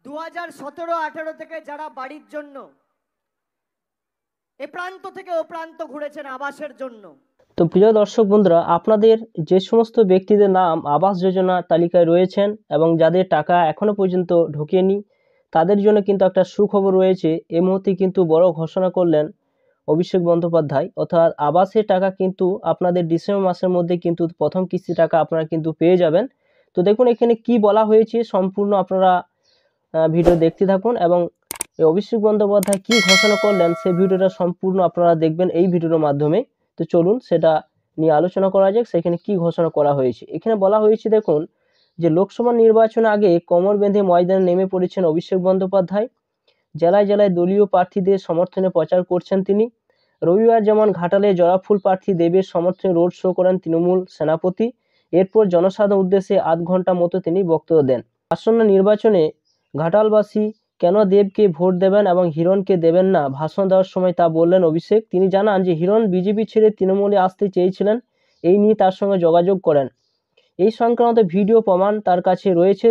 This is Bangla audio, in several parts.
2017-18 থেকে যারা বাড়ির জন্য এ প্রান্ত থেকে ও প্রান্ত ঘুরেছেন আবাসের জন্য। তো প্রিয় দর্শক বন্ধুরা, আপনাদের যে সমস্ত ব্যক্তিদের নাম আবাস যোজনা তালিকায় রয়েছেন এবং যাদের টাকা এখনো পর্যন্ত ঢোকেনি, তাদের জন্য কিন্তু একটা সুখবর রয়েছে। এই মুহূর্তে কিন্তু বড় ঘোষণা করলেন অভিষেক বন্দ্যোপাধ্যায়। অর্থাৎ আবাসের টাকা কিন্তু আপনাদের ডিসেম্বর মাসের মধ্যে কিন্তু প্রথম কিস্তি টাকা আপনারা কিন্তু পেয়ে যাবেন। তো দেখুন এখানে কি বলা হয়েছে, সম্পূর্ণ আপনারা ভিডিও দেখতে থাকুন এবং অভিষেক বন্দ্যোপাধ্যায় কি ঘোষণা করলেন সেই ভিডিওটা সম্পূর্ণ আপনারা দেখবেন এই ভিডিওর মাধ্যমে। তো চলুন সেটা নিয়ে আলোচনা করা যাক, সেখানে কি ঘোষণা করা হয়েছে। এখানে বলা হয়েছে দেখুন যে লোকসভা নির্বাচন আগে কোমর বেঁধে ময়দানে নেমে পড়েছেন অভিষেক বন্দ্যোপাধ্যায়। জেলায় জেলায় দলীয় প্রার্থীদের সমর্থনে প্রচার করছেন তিনি। রবিবার যেমন ঘাটালে জয়ফুল প্রার্থী দেবের সমর্থনে রোড শো করেন তৃণমূল সেনাপতি। এরপর জনসাধারণ উদ্দেশ্যে আধ ঘন্টা মতো তিনি বক্তব্য দেন। আসন্ন নির্বাচনে ঘাটালবাসী কেন দেবকে ভোট দেবেন এবং হিরণকে দেবেন না, ভাষণ দেওয়ার সময় তা বললেন অভিষেক। তিনি জানান যে হিরণ বিজেপি ছেড়ে তৃণমূলে আসতে চেয়েছিলেন, এই নিয়ে তার সঙ্গে যোগাযোগ করেন। এই সংক্রান্ত ভিডিও প্রমাণ তার কাছে রয়েছে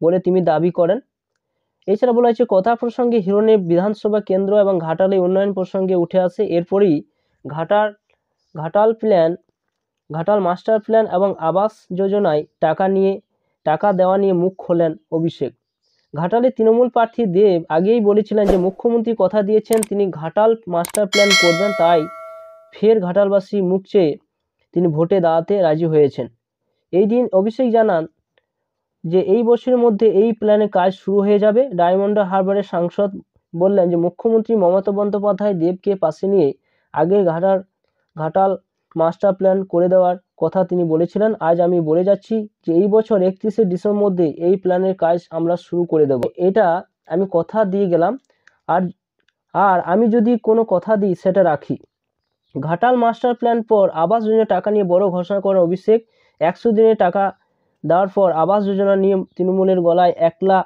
বলে তিনি দাবি করেন। এছাড়া বলা হয়েছে কথা প্রসঙ্গে হিরণের বিধানসভা কেন্দ্র এবং ঘাটালে উন্নয়ন প্রসঙ্গে উঠে আসে। এরপরই ঘাটাল মাস্টার প্ল্যান এবং আবাস যোজনায় টাকা দেওয়া নিয়ে মুখ খোলেন অভিষেক। ঘাটালে তৃণমূল প্রার্থী দেব আগেই বলেছিলেন যে মুখ্যমন্ত্রী কথা দিয়েছেন তিনি ঘাটাল মাস্টার প্ল্যান করবেন, তাই ফের ঘাটালবাসী মুখ চেয়ে তিনি ভোটে দাঁড়াতে রাজি হয়েছেন। এই দিন অভিষেক জানান যে এই বছরের মধ্যে এই প্ল্যানের কাজ শুরু হয়ে যাবে। ডায়মন্ড হারবারের সাংসদ বললেন যে মুখ্যমন্ত্রী মমতা বন্দ্যোপাধ্যায় দেবকে পাশে নিয়ে আগে ঘাটাল মাস্টার প্ল্যান করে দেওয়ার কথা তিনি বলেছিলেন। আজ আমি বলে যাচ্ছি যে এই বছর 31শে ডিসেম্বর মধ্যে এই প্ল্যানের কাজ আমরা শুরু করে দেব। এটা আমি কথা দিয়ে গেলাম, আর আমি যদি কোনো কথা দিই সেটা রাখি। ঘাটাল মাস্টার প্ল্যান পর আবাস যোজনা টাকা নিয়ে বড় ঘোষণা করেন অভিষেক। 100 দিনে টাকা দেওয়ার পর আবাস যোজনা নিয়ে তৃণমূলের গলায় একলা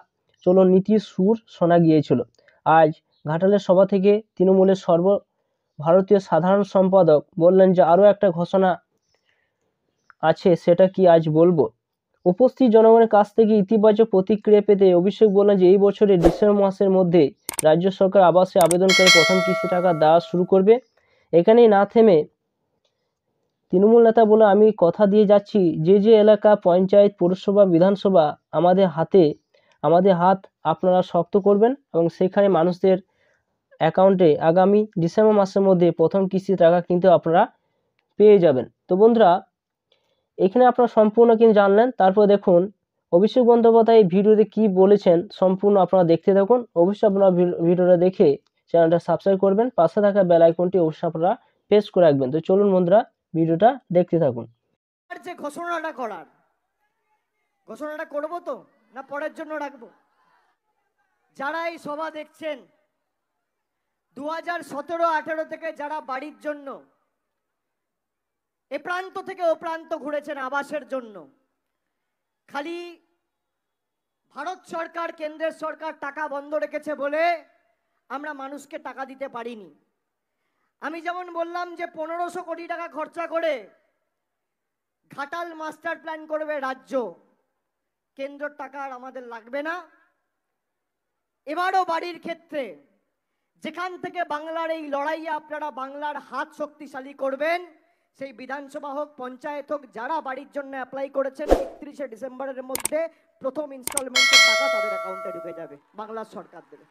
চলো নীতির সুর শোনা গিয়েছিল। আজ ঘাটালের সভা থেকে তৃণমূলের সর্বভারতীয় সাধারণ সম্পাদক বললেন যে আরও একটা ঘোষণা আছে, সেটা কি আজ বলবো। উপস্থিত জনগণের কাছ থেকে ইতিবাচক প্রতিক্রিয়া পেতে অভিষেক বললেন যে এই বছরের ডিসেম্বর মাসের মধ্যে রাজ্য সরকার আবাসে আবেদন করে প্রথম কিস্তি টাকা দেওয়া শুরু করবে। এখানেই না থেমে তৃণমূল নেতা বলে আমি কথা দিয়ে যাচ্ছি যে যে এলাকা পঞ্চায়েত পৌরসভা বিধানসভা আমাদের হাত আপনারা শক্ত করবেন এবং সেখানে মানুষদের অ্যাকাউন্টে আগামী ডিসেম্বর মাসের মধ্যে প্রথম কিস্তি টাকা কিন্তু আপনারা পেয়ে যাবেন। তো বন্ধুরা, এখানে আপনারা সম্পূর্ণ কিন্তু জানলেন। তারপর দেখুন অভিষেক বন্দ্যোপাধ্যায় এই ভিডিওতে কি বলেছেন, সম্পূর্ণ আপনারা দেখতে থাকুন। অবশ্যই আপনারা ভিডিওটা দেখে চ্যানেলটা সাবস্ক্রাইব করবেন, পাশে থাকা বেল আইকনটি অবশ্যই আপনারা প্রেস করে রাখবেন। তো চলুন বন্ধুরা ভিডিওটা দেখতে থাকুন। যে ঘোষণাটা করবো তো না পরের জন্য রাখবো? যারা এই সভা দেখছেন 2017-18 থেকে যারা বাড়ির জন্য এ প্রান্ত থেকে ও প্রান্ত ঘুরেছেন আবাসের জন্য, খালি ভারত সরকার কেন্দ্রের সরকার টাকা বন্ধ রেখেছে বলে আমরা মানুষকে টাকা দিতে পারিনি। আমি যেমন বললাম যে 1500 কোটি টাকা খরচা করে ঘাটাল মাস্টার প্ল্যান করবে রাজ্য, কেন্দ্রের টাকা আর আমাদের লাগবে না। এবারও বাড়ির ক্ষেত্রে যেখান থেকে বাংলার এই লড়াইয়ে আপনারা বাংলার হাত শক্তিশালী করবেন, সেই বিধানসভা হোক পঞ্চায়েত হোক, যারা বাড়ির জন্য অ্যাপ্লাই করেছেন 31শে ডিসেম্বরের মধ্যে প্রথম ইনস্টলমেন্টের টাকা তাদের অ্যাকাউন্টে ঢুকে যাবে, বাংলার সরকার দেবে।